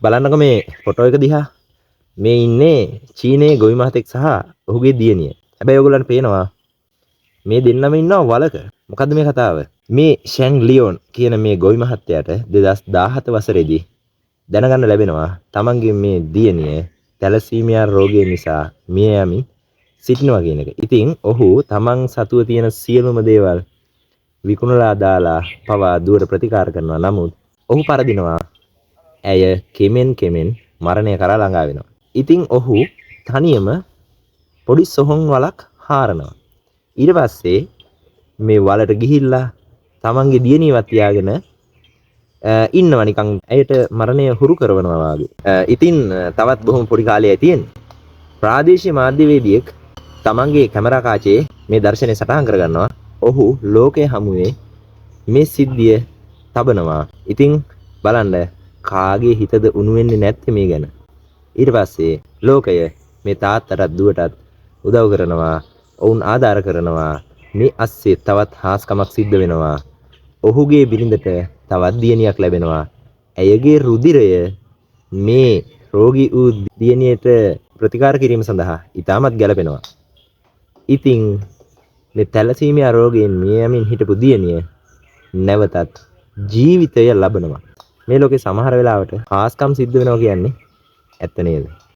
බලන්නකො මේ ෆොටෝ එක දිහා. මේ ඉන්නේ චීනයේ ගොවි මහතෙක් සහ ඔහුගේ දියණිය. හැබැයි ඔයගොල්ලන්ට පේනවා මේ දෙන්නම ඉන්නවා වලක. මොකද්ද මේ කතාව? මේ ෂැන් ලියෝන් කියන මේ ගොවි මහත්තයාට 2017 වසරේදී දැනගන්න ලැබෙනවා තමන්ගේ මේ දියණිය තැලසීමියා රෝගය නිසා මිය යමින් සිටිනවා කියන එක. ඉතින් ඔහු තමන් සතුව තියෙන සියලුම දේවල් විකුණලා දාලා පවා දුවට ප්‍රතිකාර කරනවා. නමුත් ඔහු පරදිනවා. ඇය කෙමෙන් මරණය කරා ළඟා වෙනවා. ඉතින් ඔහු තනියම පොඩි සොහොන් වලක් හාරනවා. ඊට පස්සේ මේ වලට ගිහිල්ලා තමන්ගේ දියණියවත් තියාගෙන ඉන්නවා නිකන් ඇයට මරණය හුරු කරනවා වගේ. ඉතින් තවත් බොහොම පොඩි කාලයයි තියෙන්නේ. ප්‍රාදේශීය මාධ්‍යවේදියෙක් තමන්ගේ කැමරා කාචයේ මේ දර්ශනය සටහන් කරගන්නවා. ඔහු ලෝකයේ හමුවේ මේ සිද්ධිය තබනවා. ඉතින් බලන්න කාගේ හිතද උණු වෙන්නේ නැත්තේ මේ ගැන. ඊට පස්සේ ලෝකය මේ තාත්තටත් දුවටත් උදව් කරනවා. ඔවුන් ආධාර කරනවා. මේ අස්සේ තවත් හාස්කමක් සිද්ධ වෙනවා. ඔහුගේ බිරිඳට තවත් දියණියක් ලැබෙනවා. ඇයගේ රුධිරය මේ රෝගී වූ දියණියට ප්‍රතිකාර කිරීම සඳහා ඉතාමත් ගැලපෙනවා. ඉතින් මේ තැලසීමියා රෝගයෙන් මිය යමින් හිටපු දියණිය නැවතත් ජීවිතය ලබනවා. මේ ලෝකේ සමහර වෙලාවට හාස්කම් සිද්ධ වෙනවා කියන්නේ ඇත්ත නේද?